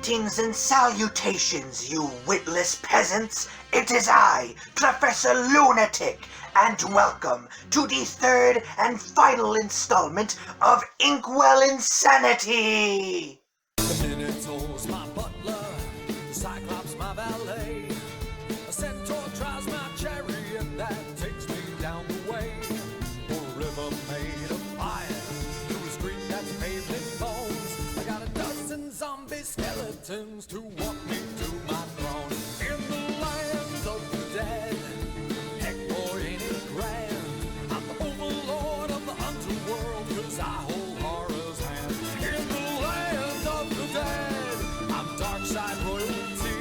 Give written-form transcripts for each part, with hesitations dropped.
Greetings and salutations, you witless peasants. It is I, Professor Lunatic, and welcome to the third and final installment of Inkwell Insanity. The Minotaur's my butler, the Cyclops my valet, a centaur drives my chariot that takes me down the way. For a river made of fire, through a street that's paved in bones, I got a dozen zombie skeletons to walk me to my throne. In the lands of the dead, heck boy ain't it grand, I'm the overlord of the underworld, 'cause I hold horror's hand. In the land of the dead, I'm dark side royalty,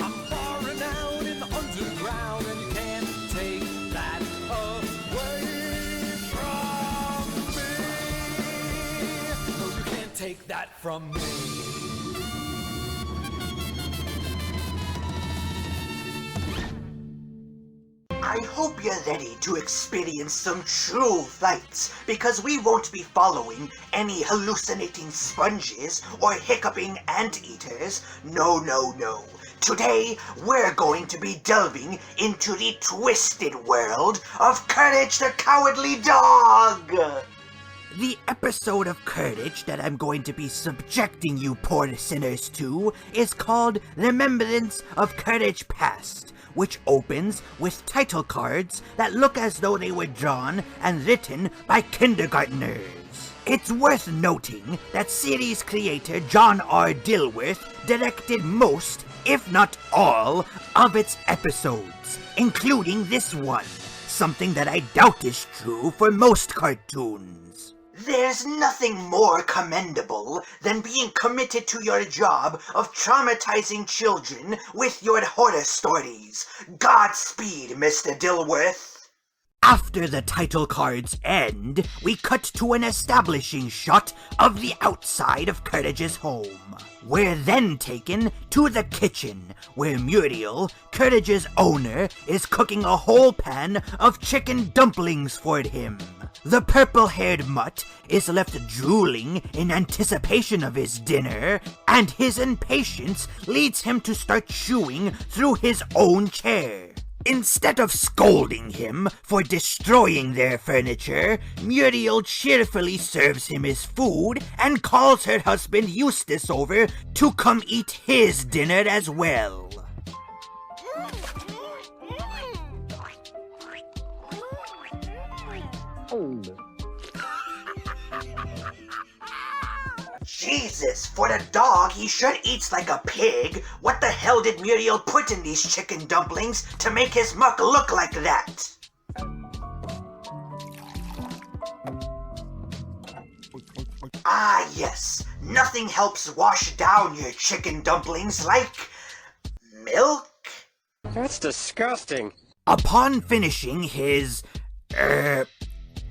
I'm far renowned in the underground, and you can't take that away from me. No, you can't take that from me. I hope you're ready to experience some true frights, because we won't be following any hallucinating sponges or hiccuping anteaters. No. Today, we're going to be delving into the twisted world of Courage the Cowardly Dog! The episode of Courage that I'm going to be subjecting you poor sinners to is called Remembrance of Courage Past, which opens with title cards that look as though they were drawn and written by kindergartners. It's worth noting that series creator John R. Dilworth directed most, if not all, of its episodes, including this one, something that I doubt is true for most cartoons. There's nothing more commendable than being committed to your job of traumatizing children with your horror stories. Godspeed, Mr. Dilworth. After the title cards end, we cut to an establishing shot of the outside of Courage's home. We're then taken to the kitchen, where Muriel, Courage's owner, is cooking a whole pan of chicken dumplings for him. The purple-haired mutt is left drooling in anticipation of his dinner, and his impatience leads him to start chewing through his own chair. Instead of scolding him for destroying their furniture, Muriel cheerfully serves him his food and calls her husband Eustace over to come eat his dinner as well. Jesus, for the dog, he sure eats like a pig. What the hell did Muriel put in these chicken dumplings to make his muck look like that? Ah, yes. Nothing helps wash down your chicken dumplings like milk. That's disgusting. Upon finishing his,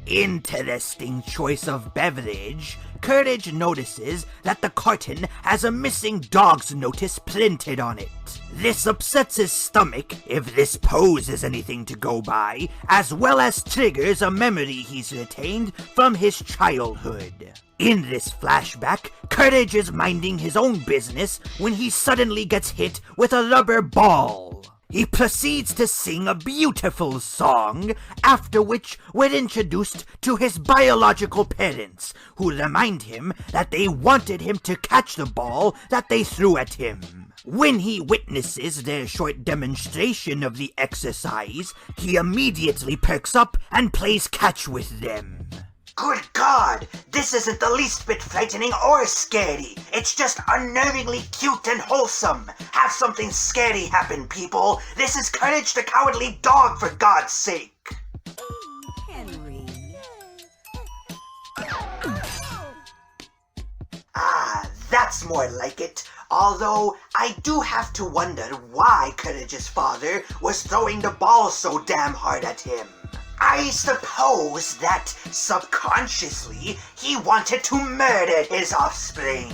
interesting choice of beverage, Courage notices that the carton has a missing dog's notice printed on it. This upsets his stomach, if this pose is anything to go by, as well as triggers a memory he's retained from his childhood. In this flashback, Courage is minding his own business when he suddenly gets hit with a rubber ball. He proceeds to sing a beautiful song, after which we're introduced to his biological parents, who remind him that they wanted him to catch the ball that they threw at him. When he witnesses their short demonstration of the exercise, he immediately perks up and plays catch with them. Good God! This isn't the least bit frightening or scary. It's just unnervingly cute and wholesome. Have something scary happen, people. This is Courage the Cowardly Dog, for God's sake. Henry. Ah, that's more like it. Although, I do have to wonder why Courage's father was throwing the ball so damn hard at him. I suppose that, subconsciously, he wanted to murder his offspring.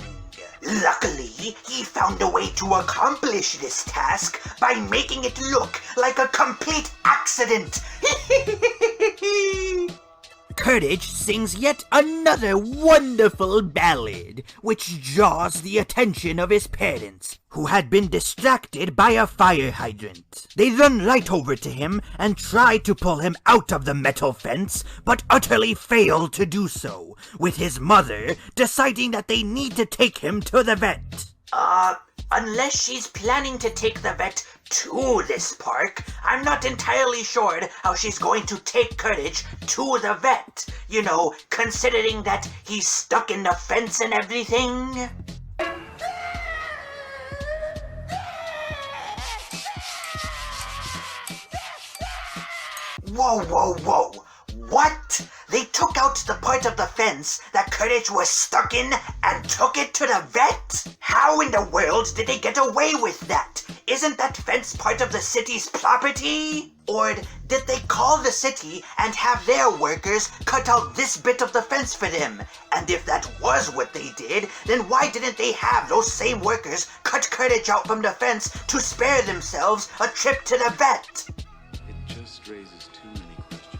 Luckily, he found a way to accomplish this task by making it look like a complete accident. Courage sings yet another wonderful ballad, which draws the attention of his parents, who had been distracted by a fire hydrant. They run right over to him and try to pull him out of the metal fence, but utterly fail to do so, with his mother deciding that they need to take him to the vet. Unless she's planning to take the vet to this park, I'm not entirely sure how she's going to take Courage to the vet. You know, considering that he's stuck in the fence and everything. Whoa, whoa, whoa. What? They took out the part of the fence that Courage was stuck in and took it to the vet? How in the world did they get away with that? Isn't that fence part of the city's property? Or did they call the city and have their workers cut out this bit of the fence for them? And if that was what they did, then why didn't they have those same workers cut Courage out from the fence to spare themselves a trip to the vet? It just raises too many questions.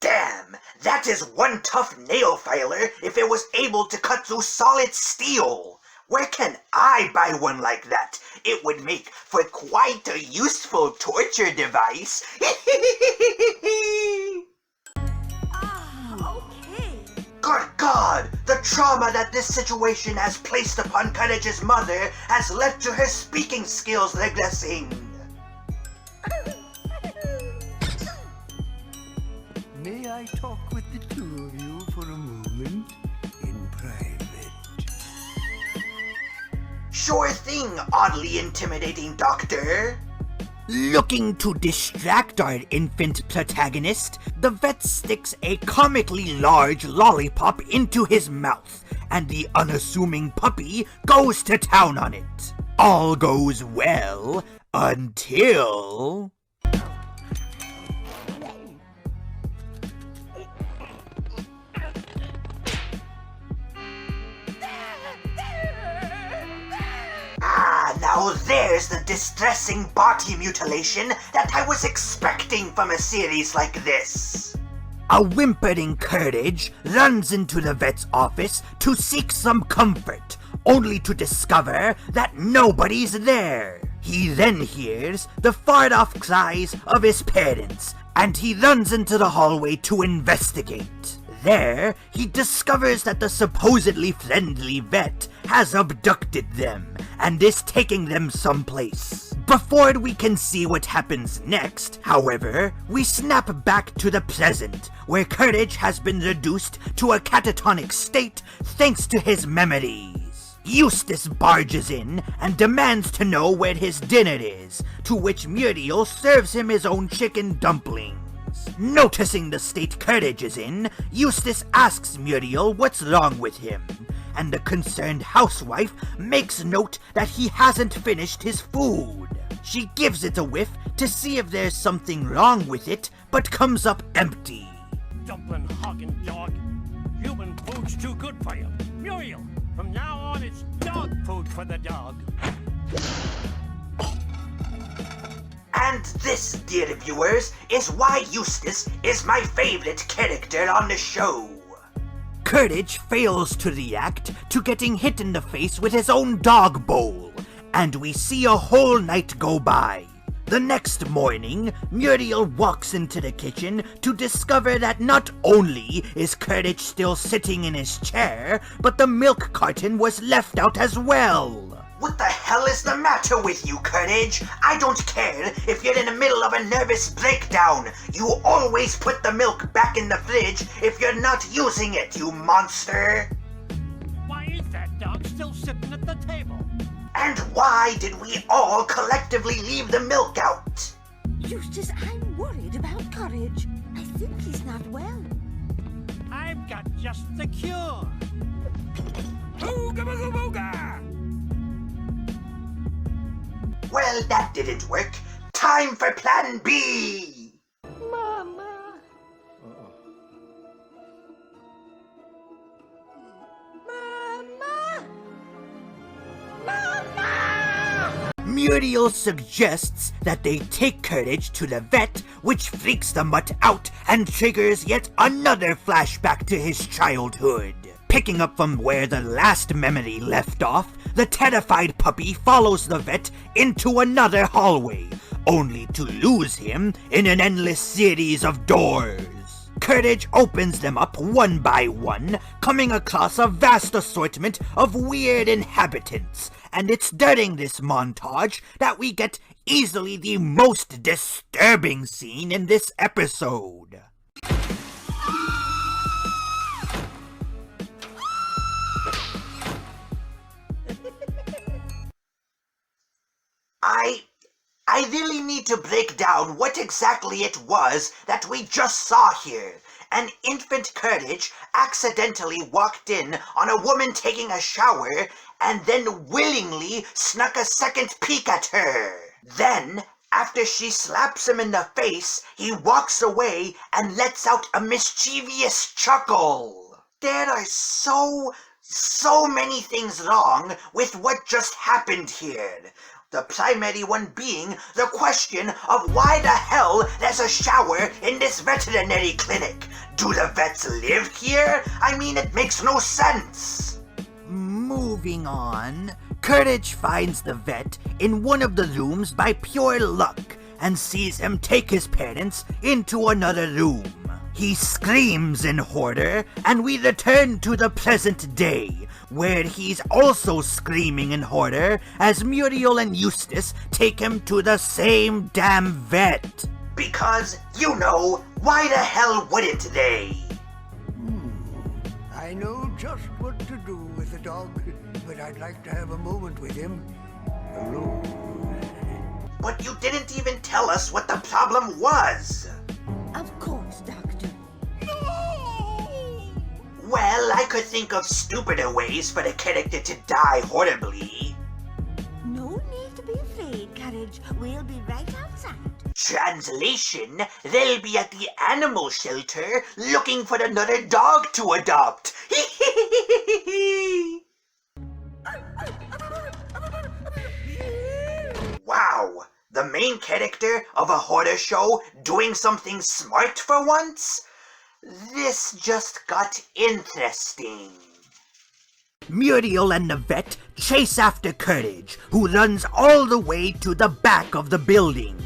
Damn, that is one tough nail filer if it was able to cut through solid steel. Where can I buy one like that? It would make for quite a useful torture device. Okay. Good God! The trauma that this situation has placed upon Courage's mother has led to her speaking skills regressing. May I talk with the two of you for a moment? In private. Sure thing, oddly intimidating doctor. Looking to distract our infant protagonist, the vet sticks a comically large lollipop into his mouth, and the unassuming puppy goes to town on it. All goes well until... Now there's the distressing body mutilation that I was expecting from a series like this. A whimpering Courage runs into the vet's office to seek some comfort, only to discover that nobody's there. He then hears the far-off cries of his parents, and he runs into the hallway to investigate. There, he discovers that the supposedly friendly vet has abducted them and is taking them someplace. Before we can see what happens next, however, we snap back to the present, where Courage has been reduced to a catatonic state thanks to his memories. Eustace barges in and demands to know where his dinner is, to which Muriel serves him his own chicken dumplings. Noticing the state Courage is in, Eustace asks Muriel what's wrong with him, and the concerned housewife makes note that he hasn't finished his food. She gives it a whiff to see if there's something wrong with it, but comes up empty. Dumpling hogging dog. Human food's too good for you. Muriel, from now on it's dog food for the dog. And this, dear viewers, is why Eustace is my favorite character on the show. Courage fails to react to getting hit in the face with his own dog bowl, and we see a whole night go by. The next morning, Muriel walks into the kitchen to discover that not only is Courage still sitting in his chair, but the milk carton was left out as well. What the hell is the matter with you, Courage? I don't care if you're in the middle of a nervous breakdown. You always put the milk back in the fridge if you're not using it, you monster. Why is that dog still sitting at the table? And why did we all collectively leave the milk out? Eustace, I'm worried about Courage. I think he's not well. I've got just the cure. Booga booga booga! Well, that didn't work. Time for Plan B! Mama. Mama. Mama. Muriel suggests that they take Courage to the vet, which freaks the mutt out and triggers yet another flashback to his childhood. Picking up from where the last memory left off, the terrified puppy follows the vet into another hallway, only to lose him in an endless series of doors. Courage opens them up one by one, coming across a vast assortment of weird inhabitants, and it's during this montage that we get easily the most disturbing scene in this episode. I really need to break down what exactly it was that we just saw here. An infant Courage accidentally walked in on a woman taking a shower and then willingly snuck a second peek at her. Then, after she slaps him in the face, he walks away and lets out a mischievous chuckle. There are so many things wrong with what just happened here. The primary one being the question of why the hell there's a shower in this veterinary clinic. Do the vets live here? I mean, it makes no sense. Moving on, Courage finds the vet in one of the rooms by pure luck and sees him take his parents into another room. He screams in horror, and we return to the present day, where he's also screaming in horror as Muriel and Eustace take him to the same damn vet. Because, you know, why the hell wouldn't they? I know just what to do with the dog, but I'd like to have a moment with him alone. But you didn't even tell us what the problem was. Of course, Doctor. Well, I could think of stupider ways for the character to die horribly. No need to be afraid, Courage. We'll be right outside. Translation, they'll be at the animal shelter looking for another dog to adopt. Wow, the main character of a horror show doing something smart for once? This just got interesting. Muriel and the vet chase after Courage, who runs all the way to the back of the building.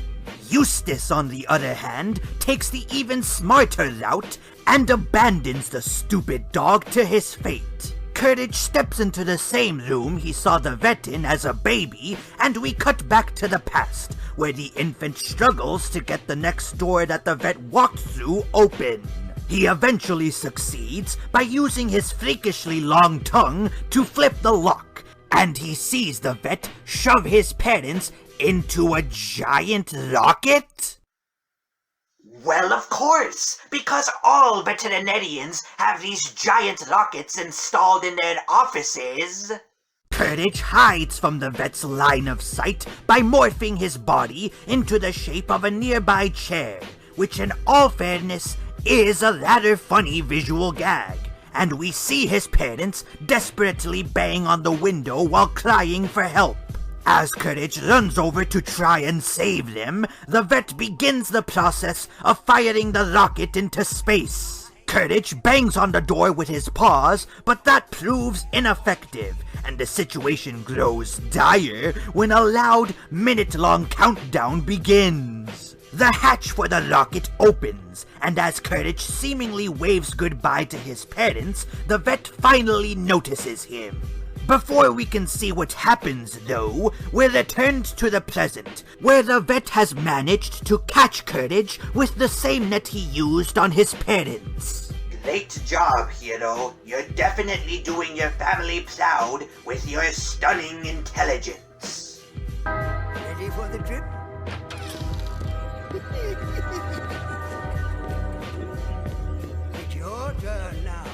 Eustace, on the other hand, takes the even smarter route and abandons the stupid dog to his fate. Courage steps into the same room he saw the vet in as a baby, and we cut back to the past, where the infant struggles to get the next door that the vet walked through open. He eventually succeeds by using his freakishly long tongue to flip the lock, and he sees the vet shove his parents into a giant rocket? Well, of course, because all veterinarians have these giant rockets installed in their offices. Courage hides from the vet's line of sight by morphing his body into the shape of a nearby chair, which in all fairness is a rather funny visual gag, and we see his parents desperately bang on the window while crying for help. As Courage runs over to try and save them, the vet begins the process of firing the rocket into space. Courage bangs on the door with his paws, but that proves ineffective, and the situation grows dire when a loud, minute-long countdown begins. The hatch for the rocket opens, and as Courage seemingly waves goodbye to his parents, the vet finally notices him. Before we can see what happens, though, we're returned to the present, where the vet has managed to catch Courage with the same net he used on his parents. Great job, hero. You're definitely doing your family proud with your stunning intelligence. Ready for the trip? It's your turn now.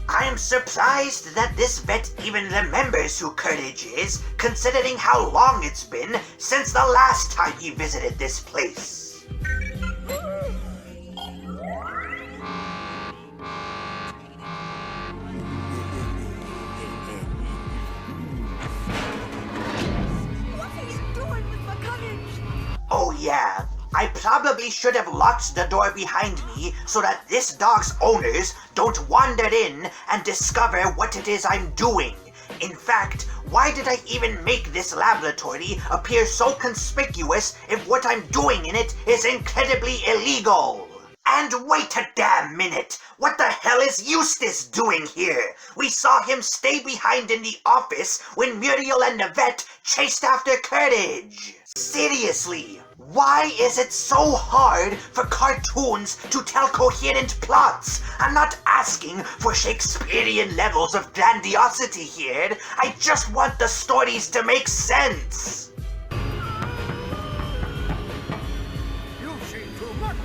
I'm surprised that this vet even remembers who Courage is, considering how long it's been since the last time he visited this place. What are you doing with probably should have locked the door behind me so that this dog's owners don't wander in and discover what it is I'm doing. In fact, why did I even make this laboratory appear so conspicuous if what I'm doing in it is incredibly illegal? And wait a damn minute! What the hell is Eustace doing here? We saw him stay behind in the office when Muriel and the vet chased after Courage. Seriously, why is it so hard for cartoons to tell coherent plots? I'm not asking for Shakespearean levels of grandiosity here. I just want the stories to make sense. You've seen too much.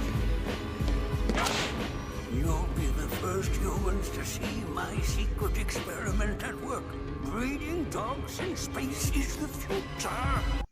You'll be the first humans to see my secret experiment at work. Breeding dogs in space is the future.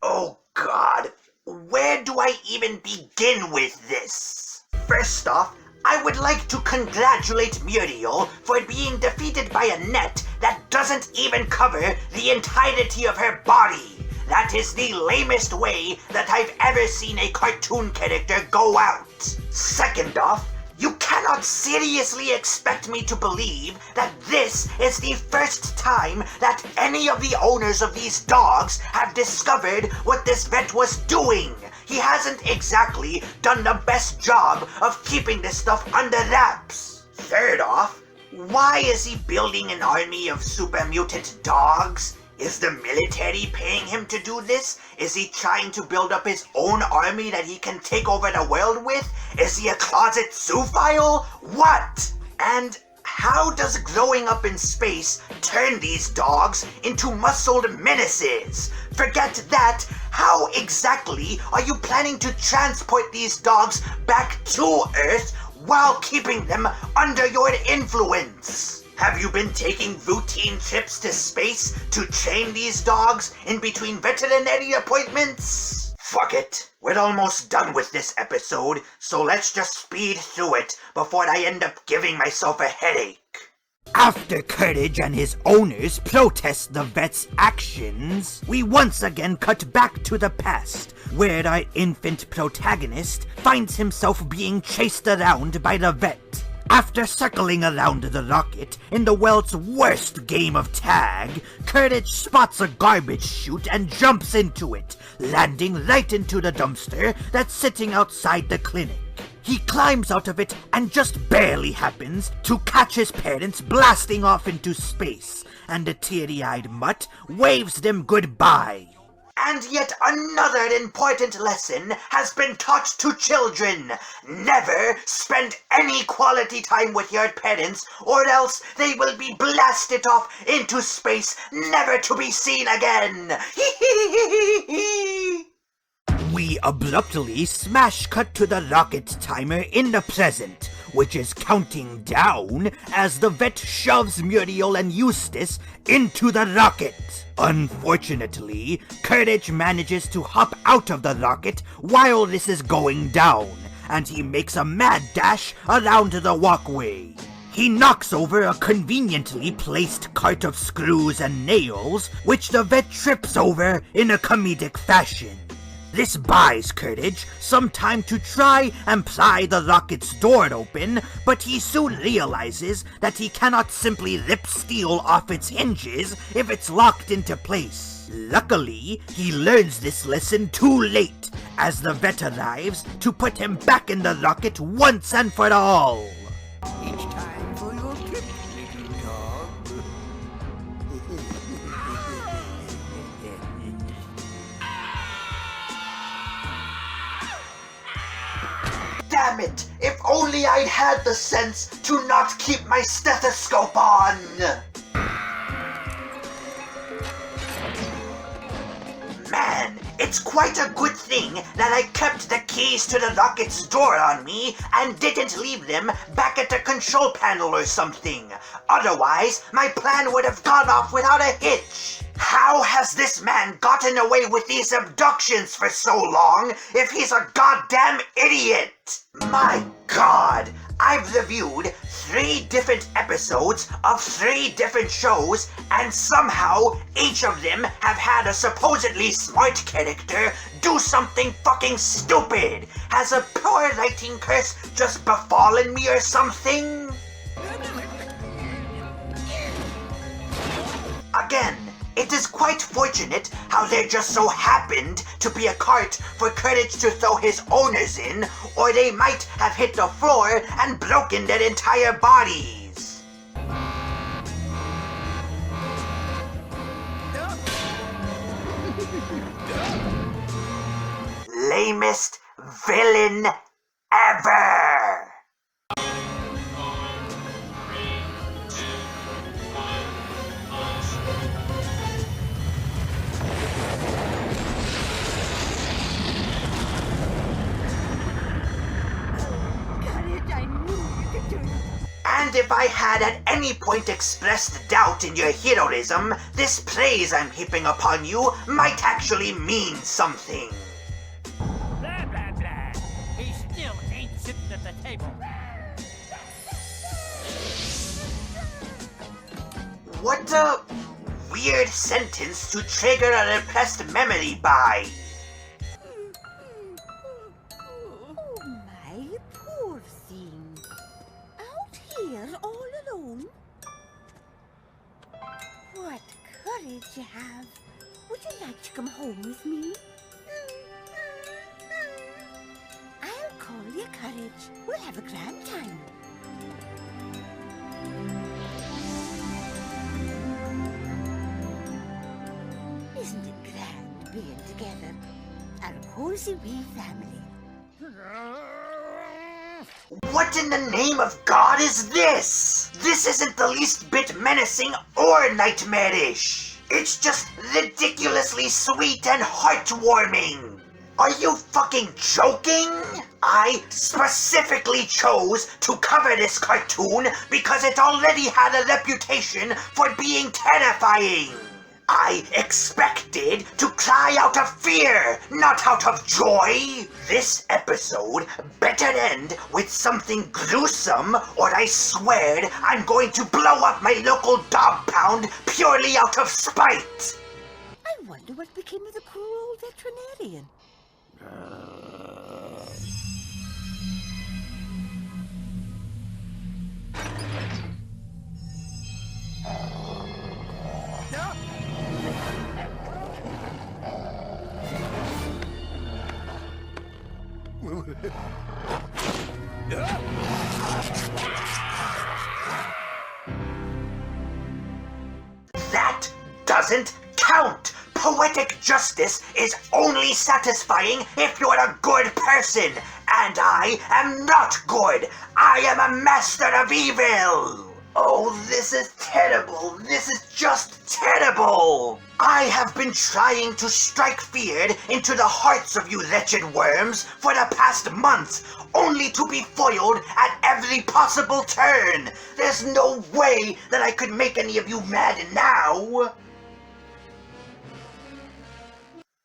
Oh God, where do I even begin with this? First off, I would like to congratulate Muriel for being defeated by a net that doesn't even cover the entirety of her body. That is the lamest way that I've ever seen a cartoon character go out. Second off, you cannot seriously expect me to believe that this is the first time that any of the owners of these dogs have discovered what this vet was doing. He hasn't exactly done the best job of keeping this stuff under wraps. Third off, why is he building an army of super mutant dogs? Is the military paying him to do this? Is he trying to build up his own army that he can take over the world with? Is he a closet zoophile? What? And how does growing up in space turn these dogs into muscled menaces? Forget that. How exactly are you planning to transport these dogs back to Earth while keeping them under your influence? Have you been taking routine trips to space to train these dogs in between veterinary appointments? Fuck it. We're almost done with this episode, so let's just speed through it before I end up giving myself a headache. After Courage and his owners protest the vet's actions, we once again cut back to the past, where our infant protagonist finds himself being chased around by the vet. After circling around the rocket in the world's worst game of tag, Courage spots a garbage chute and jumps into it, landing right into the dumpster that's sitting outside the clinic. He climbs out of it and just barely happens to catch his parents blasting off into space, and the teary-eyed mutt waves them goodbye. And yet another important lesson has been taught to children. Never spend any quality time with your parents, or else they will be blasted off into space, never to be seen again. We abruptly smash cut to the rocket timer in the present, which is counting down as the vet shoves Muriel and Eustace into the rocket. Unfortunately, Courage manages to hop out of the rocket while this is going down, and he makes a mad dash around the walkway. He knocks over a conveniently placed cart of screws and nails, which the vet trips over in a comedic fashion. This buys Courage some time to try and pry the rocket's door open, but he soon realizes that he cannot simply rip steel off its hinges if it's locked into place. Luckily, he learns this lesson too late, as the vet arrives to put him back in the rocket once and for all. It's time for your trip, little dog. Damn it! If only I'd had the sense to not keep my stethoscope on! Man, it's quite a good thing that I kept the keys to the rocket's door on me and didn't leave them back at the control panel or something. Otherwise, my plan would have gone off without a hitch. How has this man gotten away with these abductions for so long if he's a goddamn idiot? My God, I've reviewed 3 different episodes of 3 different shows, and somehow each of them have had a supposedly smart character do something fucking stupid. Has a poor lighting curse just befallen me or something? Again, it is quite fortunate how there just so happened to be a cart for Courage to throw his owners in, or they might have hit the floor and broken their entire bodies. Lamest villain ever! And if I had at any point expressed doubt in your heroism, this praise I'm heaping upon you might actually mean something. Blah, blah, blah. He still ain't sitting at the table. What a weird sentence to trigger a repressed memory by. Oh, my poor thing. Out here all alone? What courage you have. Would you like to come home with me? I'll call you Courage. We'll have a grand time. Isn't it grand being together? Our cozy wee family. What in the name of God is this? This isn't the least bit menacing or nightmarish. It's just ridiculously sweet and heartwarming. Are you fucking joking? I specifically chose to cover this cartoon because it already had a reputation for being terrifying. I expected to cry out of fear, not out of joy. This episode better end with something gruesome, or I swear I'm going to blow up my local dog pound purely out of spite. I wonder what became of the cruel veterinarian. That doesn't count! Poetic justice is only satisfying if you're a good person, and I am not good! I am a master of evil! Oh, this is terrible! This is just terrible! I have been trying to strike fear into the hearts of you wretched worms for the past month, only to be foiled at every possible turn! There's no way that I could make any of you mad now!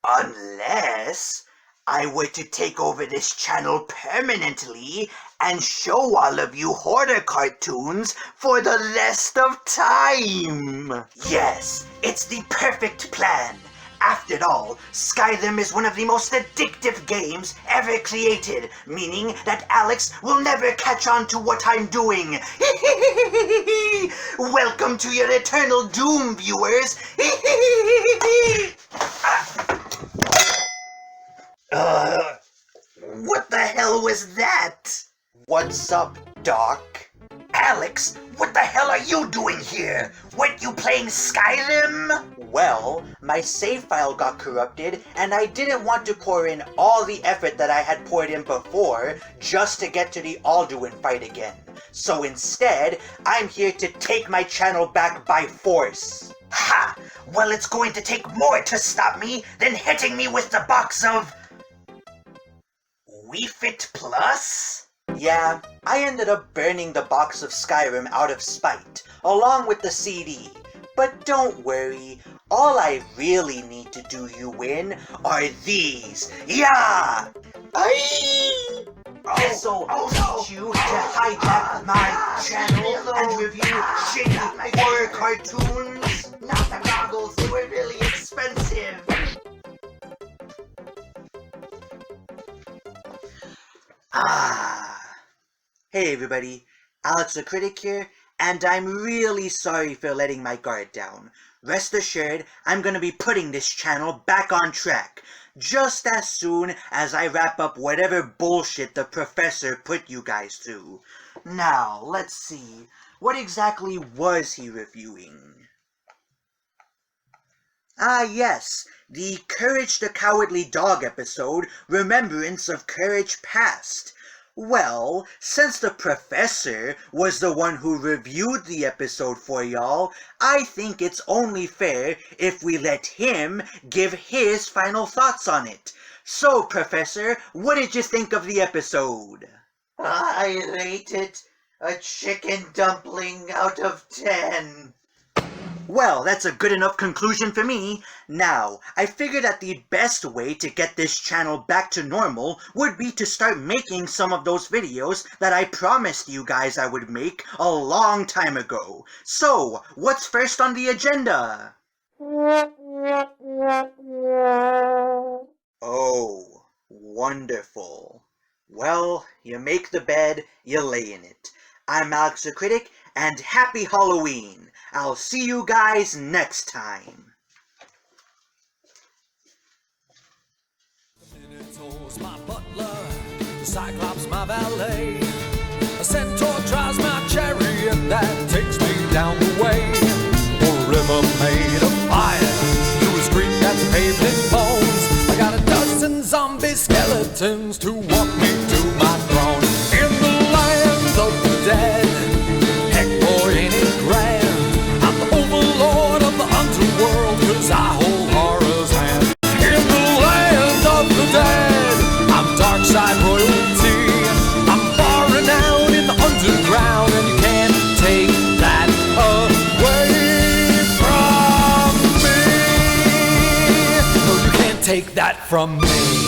Unless I were to take over this channel permanently and show all of you horror cartoons for the rest of time. Yes, it's the perfect plan. After all, Skyrim is one of the most addictive games ever created, meaning that Alex will never catch on to what I'm doing. Welcome to your eternal doom, viewers. What the hell was that? What's up, Doc? Alex, what the hell are you doing here? Weren't you playing Skyrim? Well, my save file got corrupted, and I didn't want to pour in all the effort that I had poured in before just to get to the Alduin fight again. So instead, I'm here to take my channel back by force. Ha! Well, it's going to take more to stop me than hitting me with the box of Wii Fit Plus? Yeah, I ended up burning the box of Skyrim out of spite, along with the CD. But don't worry, all I really need to do you in are these. Yeah! Aye! This'll teach you to hijack my channel and review shitty horror cartoons. Not the goggles, they were really expensive. Hey everybody, Alex the Critic here, and I'm really sorry for letting my guard down. Rest assured, I'm gonna be putting this channel back on track, just as soon as I wrap up whatever bullshit the professor put you guys through. Now, let's see, what exactly was he reviewing? Ah yes, the Courage the Cowardly Dog episode, Remembrance of Courage Past. Well, since the professor was the one who reviewed the episode for y'all, I think it's only fair if we let him give his final thoughts on it. So, Professor, what did you think of the episode? I rate it a chicken dumpling out of 10. Well, that's a good enough conclusion for me. Now, I figured that the best way to get this channel back to normal would be to start making some of those videos that I promised you guys I would make a long time ago. So, what's first on the agenda? Oh, wonderful. Well, you make the bed, you lay in it. I'm Alex the Critic, and happy Halloween! I'll see you guys next time. The Minotaur's my butler, the Cyclops my valet, a centaur drives my chariot that takes me down the way. A river made of fire, through a street that's paved in bones. I got a dozen zombie skeletons to walk me to my throne. In the land of the dead, heck boy ain't it grand. I'm the overlord of the underworld, 'cause I hold horror's hand. In the land of the dead, I'm dark side royalty. I'm far renowned in the underground, and you can't take that away from me. No, you can't take that from me.